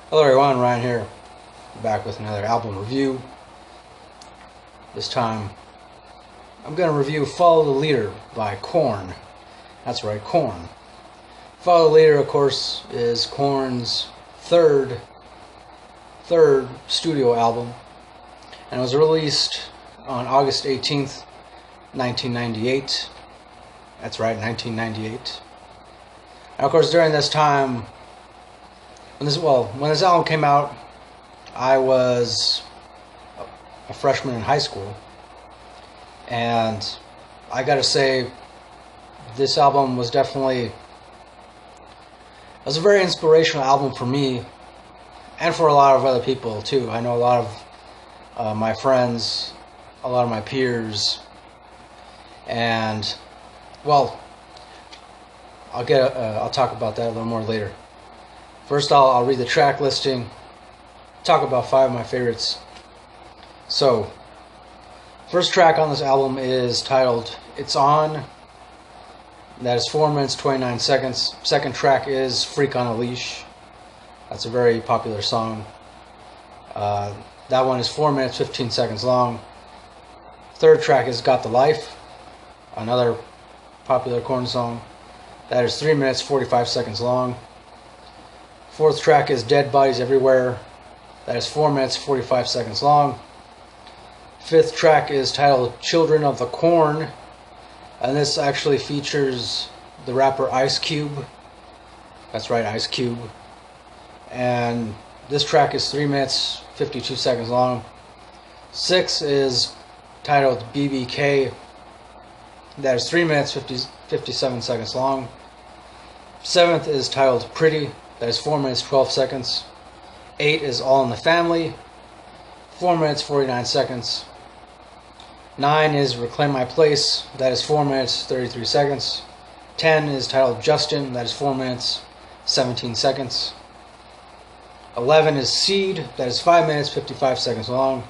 Hello everyone, Ryan here, back with another album review. This time, I'm going to review Follow the Leader by Korn. That's right, Korn. Follow the Leader, of course, is Korn's third studio album, and it was released on August 18th, 1998. That's right, 1998. And of course, during this time, when this album came out, I was a freshman in high school, and I gotta say, this album was a very inspirational album for me, and for a lot of other people too. I know a lot of my friends, a lot of my peers, and well, I'll talk about that a little more later. First, I'll read the track listing, talk about 5 of my favorites. So, first track on this album is titled It's On. That is 4 minutes 29 seconds. Second track is Freak on a Leash. That's a very popular song. That one is 4 minutes 15 seconds long. Third track is Got the Life, another popular Korn song. That is 3 minutes 45 seconds long. Fourth track is Dead Bodies Everywhere. That is 4 minutes 45 seconds long. Fifth track is titled Children of the Korn, and this actually features the rapper Ice Cube. That's right, Ice Cube. And this track is 3 minutes 52 seconds long. Sixth is titled BBK. That is 3 minutes 57 seconds long. Seventh is titled Pretty. That is 4 minutes 12 seconds. 8 is All in the Family. 4 minutes 49 seconds. 9 is Reclaim My Place. That is 4 minutes 33 seconds. 10 is titled Justin. That is 4 minutes 17 seconds. 11 is Seed. That is 5 minutes 55 seconds long.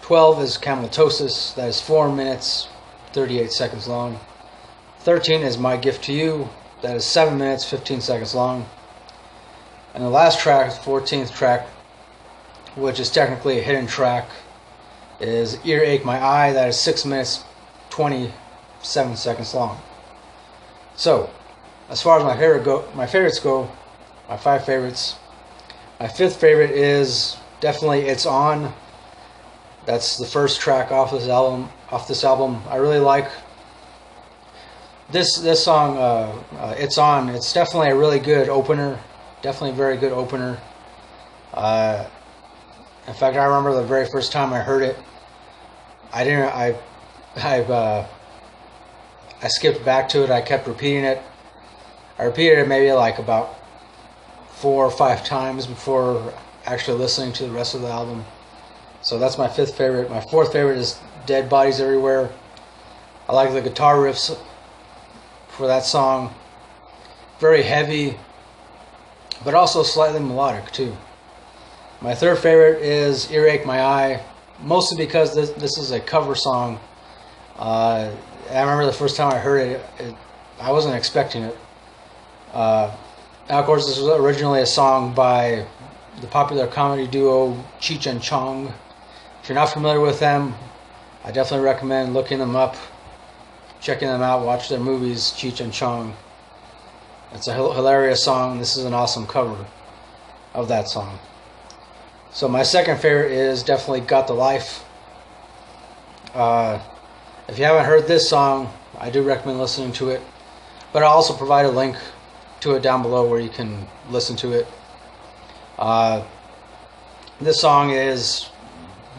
12 is Cameltosis. That is 4 minutes 38 seconds long. 13 is My Gift to You. That is 7 minutes 15 seconds long. And the last track, 14th track, which is technically a hidden track, is Earache My Eye. That is 6 minutes 27 seconds long. So, as far as my favorites go, my 5 favorites, my 5th favorite is definitely It's On. That's the first track off this album. I really like this song. It's On. It's definitely a really good opener. Definitely a very good opener. In fact, I remember the very first time I heard it, I skipped back to it. I kept repeating it. I repeated it maybe like about 4 or 5 times before actually listening to the rest of the album. So that's my 5th favorite. My 4th favorite is Dead Bodies Everywhere. I like the guitar riffs for that song. Very heavy, but also slightly melodic too. My 3rd favorite is Earache My Eye, mostly because this is a cover song. I remember the first time I heard it, I wasn't expecting it. Now, of course, this was originally a song by the popular comedy duo Cheech and Chong. If you're not familiar with them, I definitely recommend looking them up, checking them out, watch their movies, Cheech and Chong. It's a hilarious song. This is an awesome cover of that song. So my 2nd favorite is definitely Got the Life. If you haven't heard this song, I do recommend listening to it. But I'll also provide a link to it down below where you can listen to it. This song is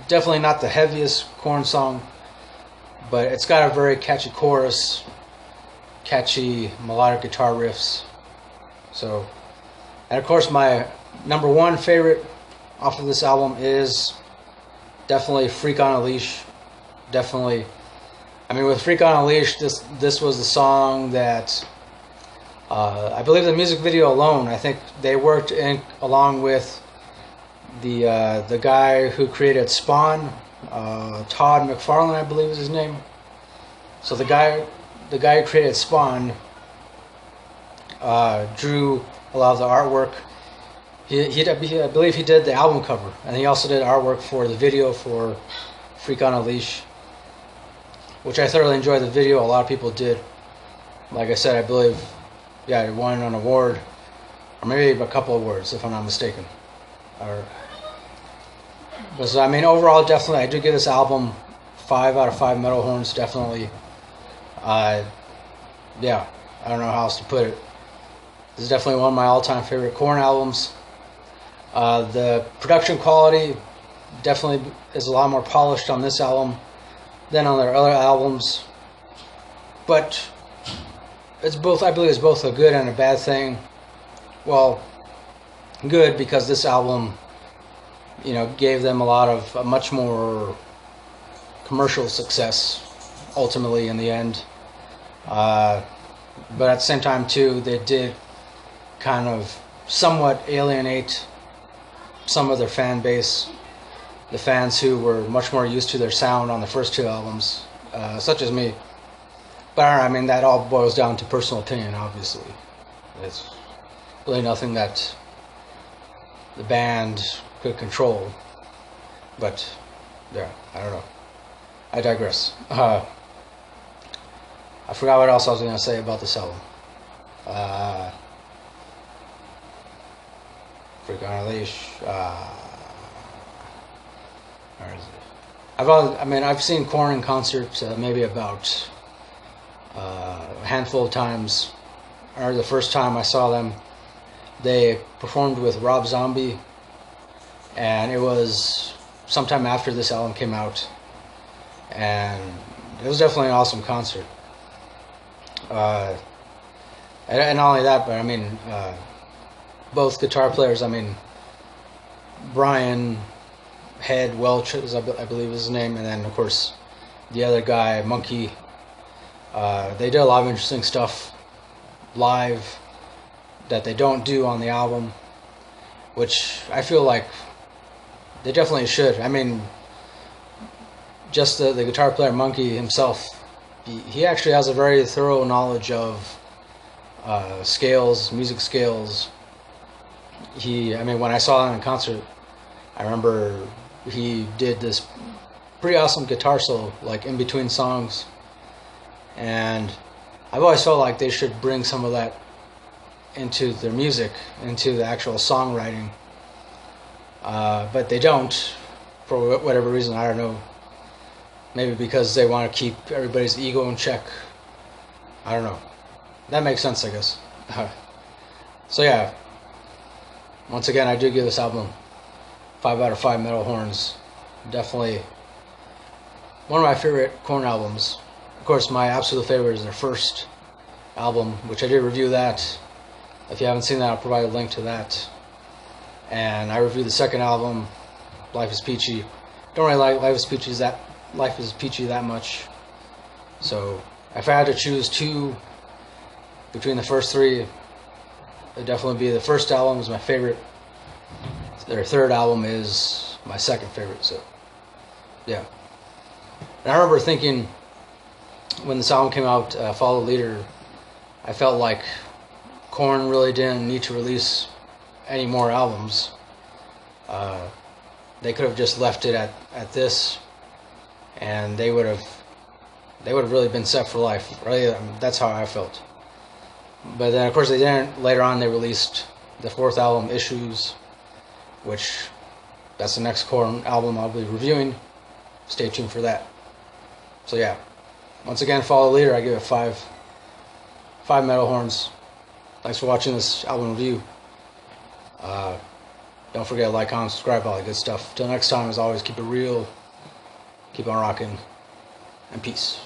definitely not the heaviest Korn song, but it's got a very catchy chorus, catchy melodic guitar riffs. So, and of course my number 1 favorite off of this album is definitely Freak on a Leash. Definitely, I mean, with Freak on a Leash, this was the song that I believe the music video alone, I think they worked in along with the guy who created Spawn, Todd McFarlane, I believe is his name. So the guy who created Spawn drew a lot of the artwork. I believe he did the album cover, and he also did artwork for the video for Freak on a Leash, which I thoroughly enjoyed. The video, a lot of people did. Like I said, I believe, yeah, it won an award, or maybe a couple awards, if I'm not mistaken. So I mean, overall, definitely, I do give this album 5 out of 5 metal horns. Definitely, yeah, I don't know how else to put it. This is definitely one of my all-time favorite Korn albums. The production quality definitely is a lot more polished on this album than on their other albums, but it's both. I believe it's both a good and a bad thing. Well, good because this album, you know, gave them a much more commercial success ultimately in the end. But at the same time too, they did kind of somewhat alienate some of their fan base, the fans who were much more used to their sound on the first 2 albums, such as me. But I mean, that all boils down to personal opinion, obviously. It's really nothing that the band could control. But yeah, I don't know. I digress. I forgot what else I was going to say about this album. Freak on a Leash. Where is it? I've seen Korn in concert maybe about a handful of times. I remember the first time I saw them, they performed with Rob Zombie, and it was sometime after this album came out, and it was definitely an awesome concert. And not only that, but I mean, both guitar players, I mean, Brian Head Welch, I believe is his name, and then of course the other guy, Monkey, they did a lot of interesting stuff live that they don't do on the album, which I feel like they definitely should. I mean, just the guitar player Monkey himself, he actually has a very thorough knowledge of scales, music scales. I mean, when I saw him in concert, I remember he did this pretty awesome guitar solo, like in between songs, and I've always felt like they should bring some of that into their music, into the actual songwriting, but they don't, for whatever reason. I don't know, maybe because they want to keep everybody's ego in check. I don't know. That makes sense, I guess. So yeah, once again, I do give this album 5 out of 5 metal horns. Definitely one of my favorite Korn albums. Of course, my absolute favorite is their first album, which I did review that. If you haven't seen that, I'll provide a link to that. And I reviewed the second album, Life is Peachy. Don't really like Life is Peachy that much. So if I had to choose 2 between the first 3, it'd definitely be the first album is my favorite. Their third album is my second favorite. So yeah. And I remember thinking when this album came out, Follow the Leader, I felt like Korn really didn't need to release any more albums. They could have just left it at this, and they would have really been set for life. Really, that's how I felt. But then, of course, they didn't. Later on, they released the 4th album, Issues, which that's the next Korn album I'll be reviewing. Stay tuned for that. So yeah, once again, Follow the Leader, I give it 5 metal horns. Thanks for watching this album review. Don't forget to like, comment, subscribe, all that good stuff. Till next time, as always, keep it real, keep on rocking, and peace.